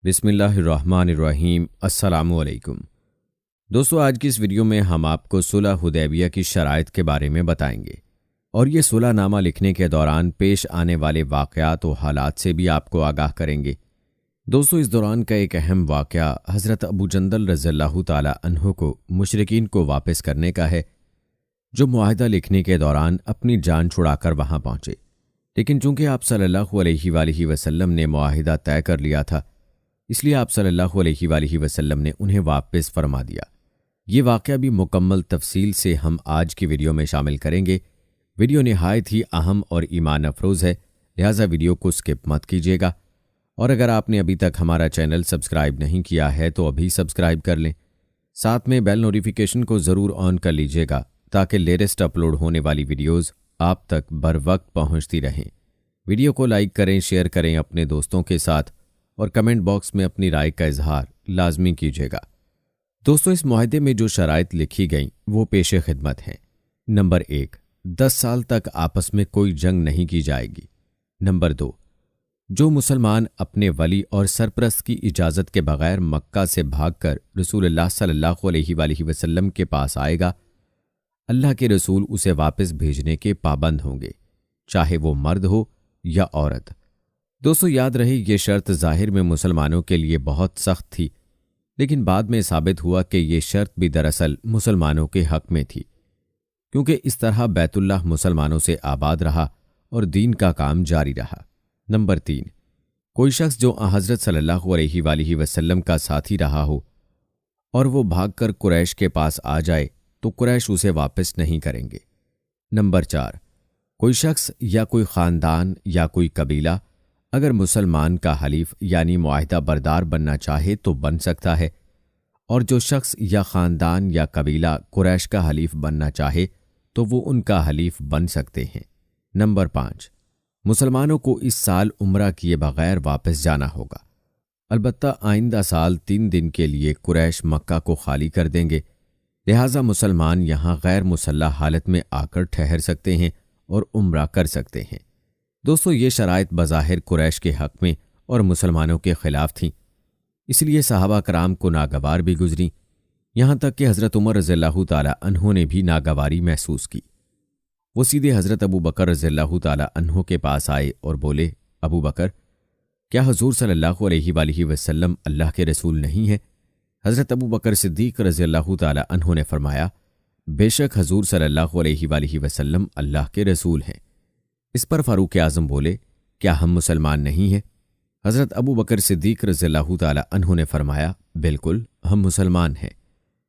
بسم اللہ الرحمن الرحیم۔ السلام علیکم دوستو، آج کی اس ویڈیو میں ہم آپ کو صلح حدیبیہ کی شرائط کے بارے میں بتائیں گے اور یہ صلح نامہ لکھنے کے دوران پیش آنے والے واقعات و حالات سے بھی آپ کو آگاہ کریں گے۔ دوستو، اس دوران کا ایک اہم واقعہ حضرت ابو جندل رضی اللہ تعالی عنہ کو مشرکین کو واپس کرنے کا ہے، جو معاہدہ لکھنے کے دوران اپنی جان چھڑا کر وہاں پہنچے، لیکن چونکہ آپ صلی اللہ علیہ وآلہ وسلم نے معاہدہ طے کر لیا تھا، اس لیے آپ صلی اللہ علیہ وآلہ وسلم نے انہیں واپس فرما دیا۔ یہ واقعہ بھی مکمل تفصیل سے ہم آج کی ویڈیو میں شامل کریں گے۔ ویڈیو نہایت ہی اہم اور ایمان افروز ہے، لہٰذا ویڈیو کو سکپ مت کیجیے گا، اور اگر آپ نے ابھی تک ہمارا چینل سبسکرائب نہیں کیا ہے تو ابھی سبسکرائب کر لیں، ساتھ میں بیل نوٹیفیکیشن کو ضرور آن کر لیجیے گا تاکہ لیٹسٹ اپلوڈ ہونے والی ویڈیوز آپ تک بر وقت پہنچتی رہیں۔ ویڈیو کو لائک کریں، شیئر کریں اپنے دوستوں کے ساتھ، اور کمنٹ باکس میں اپنی رائے کا اظہار لازمی کیجیے گا۔ دوستو، اس معاہدے میں جو شرائط لکھی گئیں وہ پیش خدمت ہیں۔ نمبر 1، 10 سال تک آپس میں کوئی جنگ نہیں کی جائے گی۔ نمبر 2، جو مسلمان اپنے ولی اور سرپرست کی اجازت کے بغیر مکہ سے بھاگ کر رسول اللہ صلی اللہ علیہ وآلہ وسلم کے پاس آئے گا، اللہ کے رسول اسے واپس بھیجنے کے پابند ہوں گے، چاہے وہ مرد ہو یا عورت۔ دوستو، یاد رہے یہ شرط ظاہر میں مسلمانوں کے لیے بہت سخت تھی، لیکن بعد میں ثابت ہوا کہ یہ شرط بھی دراصل مسلمانوں کے حق میں تھی، کیونکہ اس طرح بیت اللہ مسلمانوں سے آباد رہا اور دین کا کام جاری رہا۔ نمبر 3، کوئی شخص جو حضرت صلی اللہ علیہ وآلہ وسلم کا ساتھی رہا ہو اور وہ بھاگ کر قریش کے پاس آ جائے تو قریش اسے واپس نہیں کریں گے۔ نمبر 4، کوئی شخص یا کوئی خاندان یا کوئی قبیلہ اگر مسلمان کا حلیف یعنی معاہدہ بردار بننا چاہے تو بن سکتا ہے، اور جو شخص یا خاندان یا قبیلہ قریش کا حلیف بننا چاہے تو وہ ان کا حلیف بن سکتے ہیں۔ نمبر 5، مسلمانوں کو اس سال عمرہ کیے بغیر واپس جانا ہوگا، البتہ آئندہ سال 3 دن کے لیے قریش مکہ کو خالی کر دیں گے، لہٰذا مسلمان یہاں غیر مسلح حالت میں آ کر ٹھہر سکتے ہیں اور عمرہ کر سکتے ہیں۔ دوستو، یہ شرائط بظاہر قریش کے حق میں اور مسلمانوں کے خلاف تھیں، اس لیے صحابہ کرام کو ناگوار بھی گزری، یہاں تک کہ حضرت عمر رضی اللہ تعالی عنہ نے بھی ناگواری محسوس کی۔ وہ سیدھے حضرت ابو بکر رضی اللہ تعالی عنہ کے پاس آئے اور بولے، ابو بکر، کیا حضور صلی اللہ علیہ وآلہ وسلم اللہ کے رسول نہیں ہیں؟ حضرت ابو بکر صدیق رضی اللہ تعالی عنہ نے فرمایا، بے شک حضور صلی اللہ علیہ وآلہ وسلم اللہ کے رسول ہیں۔ اس پر فاروق اعظم بولے، کیا ہم مسلمان نہیں ہیں؟ حضرت ابو بکر صدیق رضی اللہ تعالی عنہ نے فرمایا، بالکل ہم مسلمان ہیں۔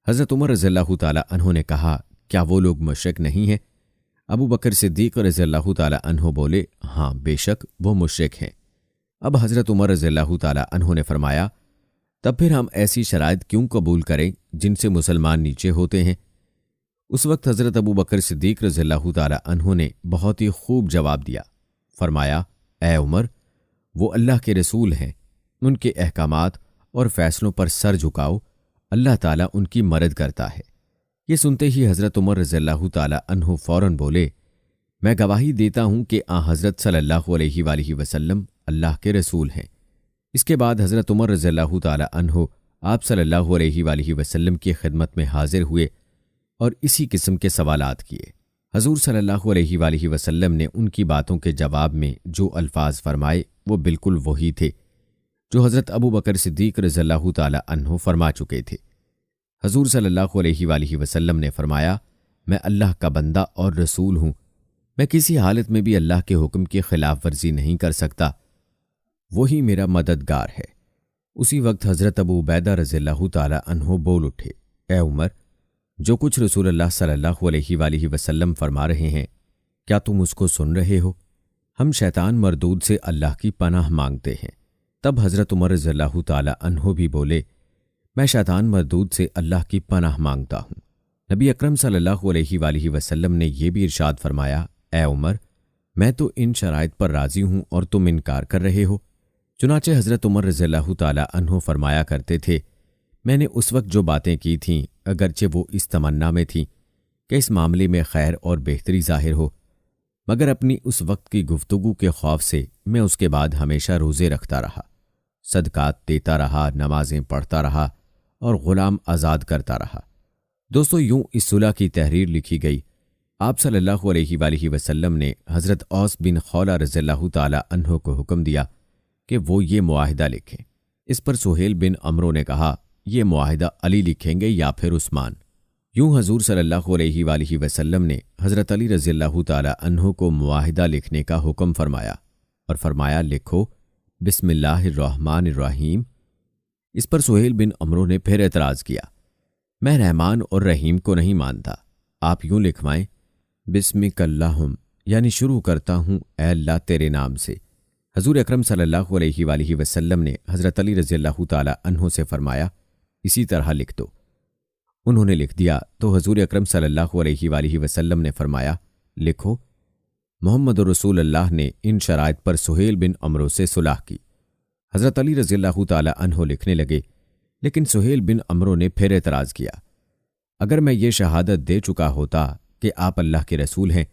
حضرت عمر رضی اللہ تعالی عنہ نے کہا، کیا وہ لوگ مشرک نہیں ہیں؟ ابو بکر صدیق رضی اللہ تعالی عنہ بولے، ہاں بے شک وہ مشرک ہیں۔ اب حضرت عمر رضی اللہ تعالی عنہ نے فرمایا، تب پھر ہم ایسی شرائط کیوں قبول کریں جن سے مسلمان نیچے ہوتے ہیں؟ اس وقت حضرت ابو بکر صدیق رضی اللہ تعالی عنہ نے بہت ہی خوب جواب دیا، فرمایا، اے عمر، وہ اللہ کے رسول ہیں، ان کے احکامات اور فیصلوں پر سر جھکاؤ، اللہ تعالیٰ ان کی مدد کرتا ہے۔ یہ سنتے ہی حضرت عمر رضی اللہ تعالی عنہ فوراً بولے، میں گواہی دیتا ہوں کہ حضرت صلی اللہ علیہ وآلہ وسلم اللہ کے رسول ہیں۔ اس کے بعد حضرت عمر رضی اللہ تعالی عنہ آپ صلی اللہ علیہ وآلہ وسلم کی خدمت میں حاضر ہوئے اور اسی قسم کے سوالات کیے۔ حضور صلی اللہ علیہ وآلہ وسلم نے ان کی باتوں کے جواب میں جو الفاظ فرمائے وہ بالکل وہی تھے جو حضرت ابو بکر صدیق رضی اللہ تعالی عنہ فرما چکے تھے۔ حضور صلی اللہ علیہ وآلہ وسلم نے فرمایا، میں اللہ کا بندہ اور رسول ہوں، میں کسی حالت میں بھی اللہ کے حکم کی خلاف ورزی نہیں کر سکتا، وہی میرا مددگار ہے۔ اسی وقت حضرت ابو عبیدہ رضی اللہ تعالی عنہ بول اٹھے، اے عمر، جو کچھ رسول اللہ صلی اللہ علیہ وآلہ وسلم فرما رہے ہیں، کیا تم اس کو سن رہے ہو؟ ہم شیطان مردود سے اللہ کی پناہ مانگتے ہیں۔ تب حضرت عمر رضی اللہ تعالی عنہ بھی بولے، میں شیطان مردود سے اللہ کی پناہ مانگتا ہوں۔ نبی اکرم صلی اللہ علیہ وآلہ وسلم نے یہ بھی ارشاد فرمایا، اے عمر، میں تو ان شرائط پر راضی ہوں اور تم انکار کر رہے ہو۔ چنانچہ حضرت عمر رضی اللہ تعالی عنہ فرمایا کرتے تھے، میں نے اس وقت جو باتیں کی تھیں اگرچہ وہ اس تمنا میں تھیں کہ اس معاملے میں خیر اور بہتری ظاہر ہو، مگر اپنی اس وقت کی گفتگو کے خوف سے میں اس کے بعد ہمیشہ روزے رکھتا رہا، صدقات دیتا رہا، نمازیں پڑھتا رہا اور غلام آزاد کرتا رہا۔ دوستو، یوں اس صلح کی تحریر لکھی گئی۔ آپ صلی اللہ علیہ وآلہ وسلم نے حضرت اوس بن خولہ رضی اللہ تعالی عنہ کو حکم دیا کہ وہ یہ معاہدہ لکھیں۔ اس پر سہیل بن عمرو نے کہا، یہ معاہدہ علی لکھیں گے یا پھر عثمان؟ یوں حضور صلی اللہ علیہ وآلہ وسلم نے حضرت علی رضی اللہ تعالی عنہ کو معاہدہ لکھنے کا حکم فرمایا اور فرمایا، لکھو بسم اللہ الرحمن الرحیم۔ اس پر سہیل بن عمرو نے پھر اعتراض کیا، میں رحمان اور رحیم کو نہیں مانتا، آپ یوں لکھوائیں، بسمک اللہم، یعنی شروع کرتا ہوں اے اللہ تیرے نام سے۔ حضور اکرم صلی اللہ علیہ وآلہ وسلم نے حضرت علی رضی اللہ تعالی عنہ سے فرمایا، اسی طرح لکھ دو۔ انہوں نے لکھ دیا تو حضور اکرم صلی اللہ علیہ وآلہ وسلم نے فرمایا، لکھو محمد رسول اللہ نے ان شرائط پر سہیل بن عمرو سے صلح کی۔ حضرت علی رضی اللہ تعالی عنہ لکھنے لگے، لیکن سہیل بن عمرو نے پھر اعتراض کیا، اگر میں یہ شہادت دے چکا ہوتا کہ آپ اللہ کے رسول ہیں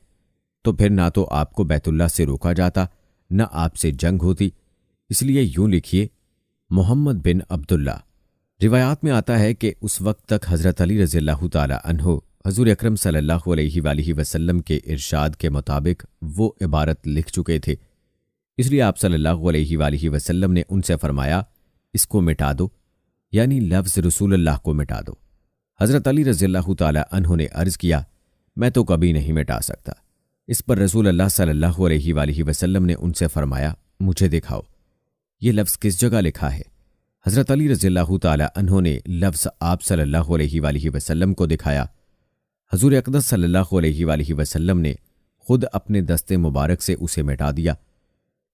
تو پھر نہ تو آپ کو بیت اللہ سے روکا جاتا، نہ آپ سے جنگ ہوتی، اس لیے یوں لکھیے محمد بن عبداللہ۔ روایات میں آتا ہے کہ اس وقت تک حضرت علی رضی اللہ تعالی عنہ حضور اکرم صلی اللہ علیہ وآلہ وسلم کے ارشاد کے مطابق وہ عبارت لکھ چکے تھے، اس لیے آپ صلی اللہ علیہ وآلہ وسلم نے ان سے فرمایا، اس کو مٹا دو، یعنی لفظ رسول اللہ کو مٹا دو۔ حضرت علی رضی اللہ تعالی عنہ نے عرض کیا، میں تو کبھی نہیں مٹا سکتا۔ اس پر رسول اللہ صلی اللہ علیہ وآلہ وسلم نے ان سے فرمایا، مجھے دکھاؤ یہ لفظ کس جگہ لکھا ہے۔ حضرت علی رضی اللہ تعالی عنہ نے لفظ آپ صلی اللہ علیہ وآلہ وسلم کو دکھایا۔ حضور اقدس صلی اللہ علیہ وآلہ وسلم نے خود اپنے دست مبارک سے اسے مٹا دیا۔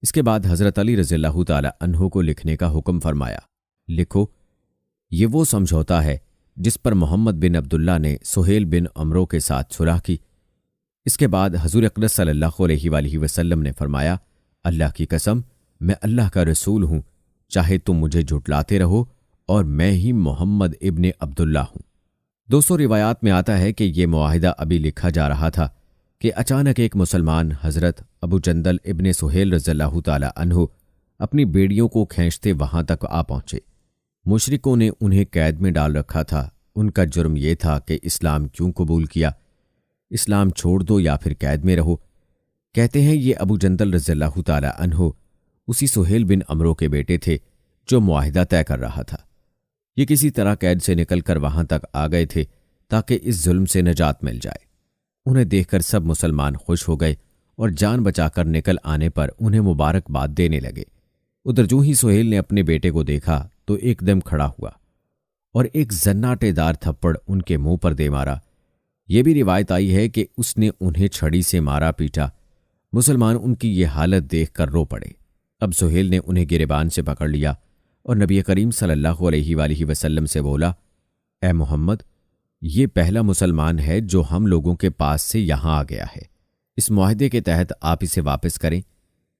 اس کے بعد حضرت علی رضی اللہ تعالی عنہ کو لکھنے کا حکم فرمایا، لکھو یہ وہ سمجھوتا ہے جس پر محمد بن عبداللہ نے سہیل بن عمرو کے ساتھ صلح کی۔ اس کے بعد حضور اقدس صلی اللہ علیہ وآلہ وسلم نے فرمایا، اللہ کی قسم میں اللہ کا رسول ہوں، چاہے تم مجھے جھٹلاتے رہو اور میں ہی محمد ابن عبداللہ ہوں۔ دوستو، روایات میں آتا ہے کہ یہ معاہدہ ابھی لکھا جا رہا تھا کہ اچانک ایک مسلمان حضرت ابو جندل ابن سہیل رضی اللہ تعالی عنہ اپنی بیڑیوں کو کھینچتے وہاں تک آ پہنچے۔ مشرکوں نے انہیں قید میں ڈال رکھا تھا۔ ان کا جرم یہ تھا کہ اسلام کیوں قبول کیا، اسلام چھوڑ دو یا پھر قید میں رہو۔ کہتے ہیں یہ ابو جندل رضی اللہ تعالی عنہ اسی سہیل بن عمرو کے بیٹے تھے جو معاہدہ طے کر رہا تھا۔ یہ کسی طرح قید سے نکل کر وہاں تک آ گئے تھے تاکہ اس ظلم سے نجات مل جائے۔ انہیں دیکھ کر سب مسلمان خوش ہو گئے اور جان بچا کر نکل آنے پر انہیں مبارکباد دینے لگے۔ ادھر جو ہی سہیل نے اپنے بیٹے کو دیکھا تو ایک دم کھڑا ہوا اور ایک زناٹے دار تھپڑ ان کے منہ پر دے مارا۔ یہ بھی روایت آئی ہے کہ اس نے انہیں چھڑی سے مارا پیٹا۔ مسلمان ان کی یہ حالت دیکھ کر رو پڑے۔ اب سہیل نے انہیں گریبان سے پکڑ لیا اور نبی کریم صلی اللہ علیہ وآلہ وسلم سے بولا، اے محمد، یہ پہلا مسلمان ہے جو ہم لوگوں کے پاس سے یہاں آ گیا ہے۔ اس معاہدے کے تحت آپ اسے واپس کریں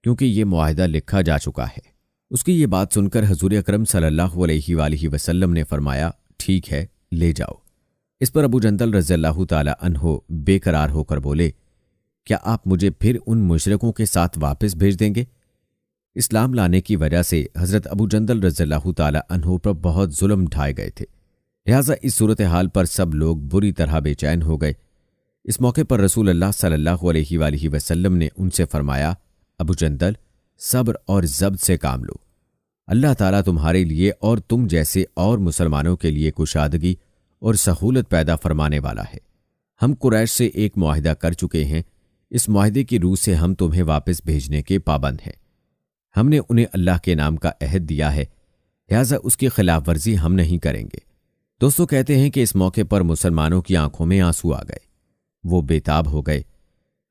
کیونکہ یہ معاہدہ لکھا جا چکا ہے۔ اس کی یہ بات سن کر حضور اکرم صلی اللہ علیہ وآلہ وسلم نے فرمایا، ٹھیک ہے، لے جاؤ۔ اس پر ابو جندل رضی اللہ تعالی عنہ بے قرار ہو کر بولے، کیا آپ مجھے پھر ان مشرکوں کے ساتھ واپس بھیج دیں گے؟ اسلام لانے کی وجہ سے حضرت ابو جندل رضی اللہ تعالی عنہ پر بہت ظلم ڈھائے گئے تھے، لہٰذا اس صورتحال پر سب لوگ بری طرح بے چین ہو گئے۔ اس موقع پر رسول اللہ صلی اللہ علیہ وآلہ وسلم نے ان سے فرمایا، ابو جندل، صبر اور ضبط سے کام لو، اللہ تعالیٰ تمہارے لیے اور تم جیسے اور مسلمانوں کے لیے کشادگی اور سہولت پیدا فرمانے والا ہے۔ ہم قریش سے ایک معاہدہ کر چکے ہیں، اس معاہدے کی روح سے ہم تمہیں واپس بھیجنے کے پابند ہیں۔ ہم نے انہیں اللہ کے نام کا عہد دیا ہے، لہٰذا اس کی خلاف ورزی ہم نہیں کریں گے۔ دوستو، کہتے ہیں کہ اس موقع پر مسلمانوں کی آنکھوں میں آنسو آ گئے، وہ بے تاب ہو گئے۔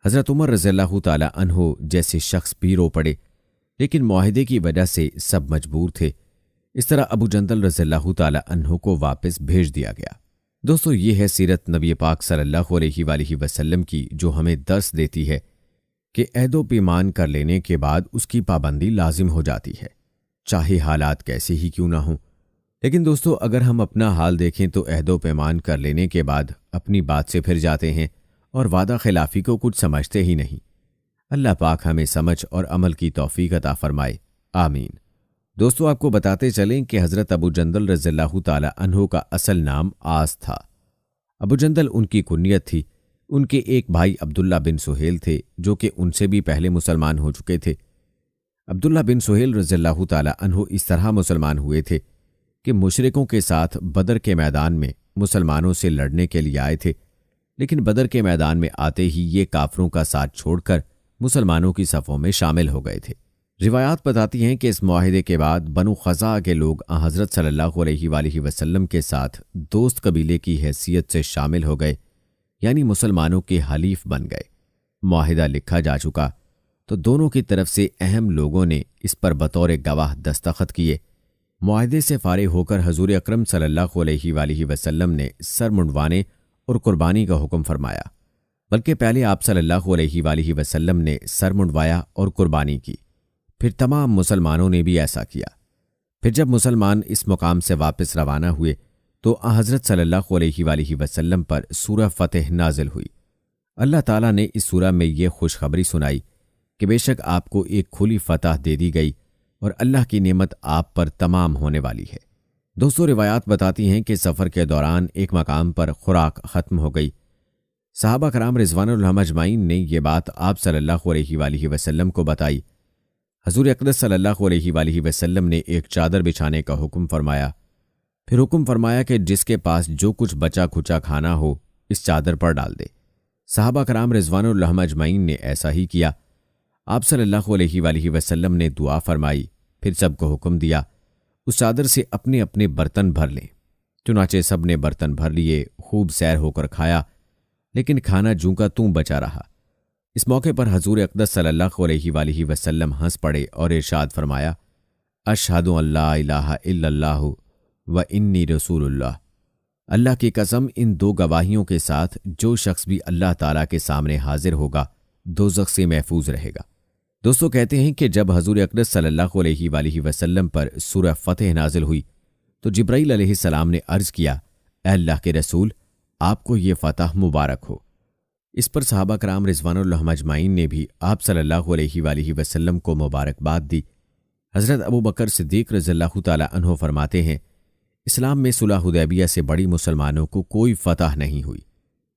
حضرت عمر رضی اللہ تعالی عنہ جیسے شخص بھی رو پڑے، لیکن معاہدے کی وجہ سے سب مجبور تھے۔ اس طرح ابو جندل رضی اللہ تعالی عنہ کو واپس بھیج دیا گیا۔ دوستو، یہ ہے سیرت نبی پاک صلی اللہ علیہ وآلہ وسلم کی، جو ہمیں درس دیتی ہے کہ عہد و پیمان کر لینے کے بعد اس کی پابندی لازم ہو جاتی ہے، چاہے حالات کیسے ہی کیوں نہ ہوں۔ لیکن دوستو، اگر ہم اپنا حال دیکھیں تو عہد و پیمان کر لینے کے بعد اپنی بات سے پھر جاتے ہیں اور وعدہ خلافی کو کچھ سمجھتے ہی نہیں۔ اللہ پاک ہمیں سمجھ اور عمل کی توفیق عطا فرمائے، آمین۔ دوستو آپ کو بتاتے چلیں کہ حضرت ابو جندل رضی اللہ تعالی عنہ کا اصل نام آس تھا۔ ابو جندل ان کی کنیت تھی۔ ان کے ایک بھائی عبداللہ بن سہیل تھے جو کہ ان سے بھی پہلے مسلمان ہو چکے تھے۔ عبداللہ بن سہیل رضی اللہ تعالی عنہ اس طرح مسلمان ہوئے تھے کہ مشرکوں کے ساتھ بدر کے میدان میں مسلمانوں سے لڑنے کے لیے آئے تھے، لیکن بدر کے میدان میں آتے ہی یہ کافروں کا ساتھ چھوڑ کر مسلمانوں کی صفوں میں شامل ہو گئے تھے۔ روایات بتاتی ہیں کہ اس معاہدے کے بعد بنو خزاعہ کے لوگ حضرت صلی اللہ علیہ وآلہ وسلم کے ساتھ دوست قبیلے کی حیثیت سے شامل ہو گئے، یعنی مسلمانوں کے حلیف بن گئے۔ معاہدہ لکھا جا چکا تو دونوں کی طرف سے اہم لوگوں نے اس پر بطور گواہ دستخط کیے۔ معاہدے سے فارغ ہو کر حضور اکرم صلی اللہ علیہ وآلہ وسلم نے سر منڈوانے اور قربانی کا حکم فرمایا، بلکہ پہلے آپ صلی اللہ علیہ وآلہ وسلم نے سر منڈوایا اور قربانی کی، پھر تمام مسلمانوں نے بھی ایسا کیا۔ پھر جب مسلمان اس مقام سے واپس روانہ ہوئے تو حضرت صلی اللہ علیہ وآلہ وسلم پر سورہ فتح نازل ہوئی۔ اللہ تعالیٰ نے اس سورہ میں یہ خوشخبری سنائی کہ بے شک آپ کو ایک کھلی فتح دے دی گئی اور اللہ کی نعمت آپ پر تمام ہونے والی ہے۔ دوستو روایات بتاتی ہیں کہ سفر کے دوران ایک مقام پر خوراک ختم ہو گئی۔ صحابہ کرام رضوان اللہ اجمعین نے یہ بات آپ صلی اللہ علیہ وآلہ وسلم کو بتائی۔ حضور اقدس صلی اللہ علیہ وآلہ وسلم نے ایک چادر بچھانے کا حکم فرمایا، پھر حکم فرمایا کہ جس کے پاس جو کچھ بچا کھچا کھانا ہو اس چادر پر ڈال دے۔ صحابہ کرام رضوان اللہ اجمعین نے ایسا ہی کیا۔ آپ صلی اللہ علیہ وآلہ وسلم نے دعا فرمائی، پھر سب کو حکم دیا اس چادر سے اپنے اپنے برتن بھر لیں۔ چنانچہ سب نے برتن بھر لیے، خوب سیر ہو کر کھایا، لیکن کھانا جوں کا توں بچا رہا۔ اس موقع پر حضور اقدس صلی اللہ علیہ وآلہ وسلم ہنس پڑے اور ارشاد فرمایا، اشہد ان لا الہ الا اللہ و انی رسول اللہ۔ اللہ کی قسم ان دو گواہیوں کے ساتھ جو شخص بھی اللہ تعالیٰ کے سامنے حاضر ہوگا دوزخ سے محفوظ رہے گا۔ دوستو کہتے ہیں کہ جب حضور اقدس صلی اللہ علیہ وآلہ وسلم پر سورہ فتح نازل ہوئی تو جبرائیل علیہ السلام نے عرض کیا، اے اللہ کے رسول، آپ کو یہ فتح مبارک ہو۔ اس پر صحابہ کرام رضوان اللہ اجمعین نے بھی آپ صلی اللہ علیہ وآلہ وسلم کو مبارکباد دی۔ حضرت ابو بکر صدیق رضی اللہ تعالی عنہ فرماتے ہیں، اسلام میں صلح حدیبیہ سے بڑی مسلمانوں کو کوئی فتح نہیں ہوئی،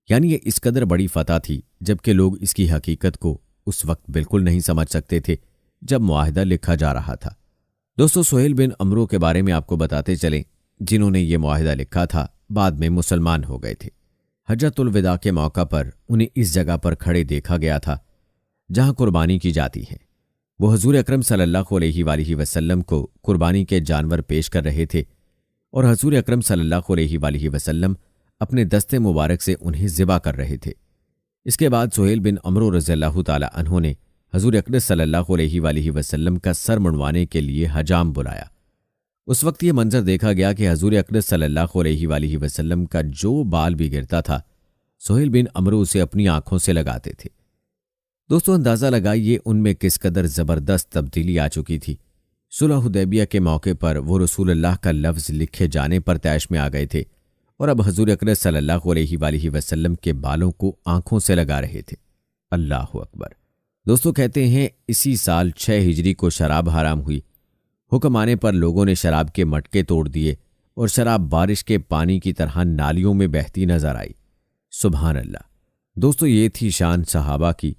یعنی یہ اس قدر بڑی فتح تھی جبکہ لوگ اس کی حقیقت کو اس وقت بالکل نہیں سمجھ سکتے تھے جب معاہدہ لکھا جا رہا تھا۔ دوستو سہیل بن عمرو کے بارے میں آپ کو بتاتے چلیں، جنہوں نے یہ معاہدہ لکھا تھا بعد میں مسلمان ہو گئے تھے۔ حجۃ الوداع کے موقع پر انہیں اس جگہ پر کھڑے دیکھا گیا تھا جہاں قربانی کی جاتی ہے۔ وہ حضور اکرم صلی اللہ علیہ وآلہ وسلم کو قربانی کے جانور پیش کر رہے تھے اور حضور اکرم صلی اللہ علیہ وآلہ وسلم اپنے دستے مبارک سے انہیں ذبح کر رہے تھے۔ اس کے بعد سہیل بن عمرو رضی اللہ تعالی عنہ نے حضور اقدس صلی اللہ علیہ وآلہ وسلم کا سر منڈوانے کے لیے حجام بلایا۔ اس وقت یہ منظر دیکھا گیا کہ حضور اقدس صلی اللہ علیہ وآلہ وسلم کا جو بال بھی گرتا تھا سہیل بن عمرو اسے اپنی آنکھوں سے لگاتے تھے۔ دوستو اندازہ لگائیے ان میں کس قدر زبردست تبدیلی آ چکی تھی۔ صلح حدیبیہ کے موقع پر وہ رسول اللہ کا لفظ لکھے جانے پر طیش میں آ گئے تھے اور اب حضور اقدس صلی اللہ علیہ وآلہ وسلم کے بالوں کو آنکھوں سے لگا رہے تھے۔ اللہ اکبر۔ دوستو کہتے ہیں اسی سال 6 ہجری کو شراب حرام ہوئی۔ حکم آنے پر لوگوں نے شراب کے مٹکے توڑ دیے اور شراب بارش کے پانی کی طرح نالیوں میں بہتی نظر آئی۔ سبحان اللہ۔ دوستو یہ تھی شان صحابہ کی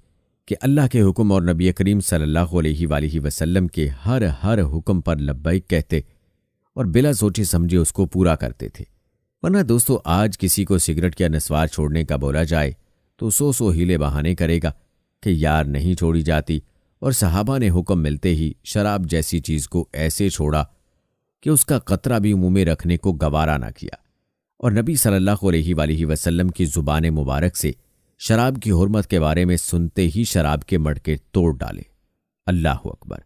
کہ اللہ کے حکم اور نبی کریم صلی اللہ علیہ وآلہ وسلم کے ہر حکم پر لبیک کہتے اور بلا سوچے سمجھے اس کو پورا کرتے تھے۔ ورنہ دوستو آج کسی کو سگریٹ یا نسوار چھوڑنے کا بولا جائے تو سو ہیلے بہانے کرے گا کہ یار نہیں چھوڑی جاتی، اور صحابہ نے حکم ملتے ہی شراب جیسی چیز کو ایسے چھوڑا کہ اس کا قطرہ بھی منہ میں رکھنے کو گوارا نہ کیا، اور نبی صلی اللہ علیہ وآلہ وسلم کی زبان مبارک سے شراب کی حرمت کے بارے میں سنتے ہی شراب کے مٹکے توڑ ڈالے۔ اللہ اکبر۔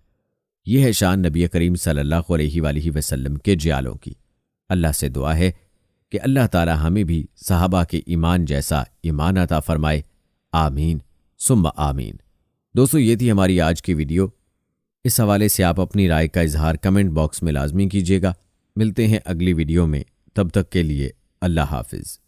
یہ ہے شان نبی کریم صلی اللہ علیہ وآلہ وسلم کے جیالوں کی۔ اللہ سے دعا ہے کہ اللہ تعالی ہمیں بھی صحابہ کے ایمان جیسا ایمان عطا فرمائے، آمین ثم آمین۔ دوستو یہ تھی ہماری آج کی ویڈیو۔ اس حوالے سے آپ اپنی رائے کا اظہار کمنٹ باکس میں لازمی کیجیے گا۔ ملتے ہیں اگلی ویڈیو میں، تب تک کے لیے اللہ حافظ۔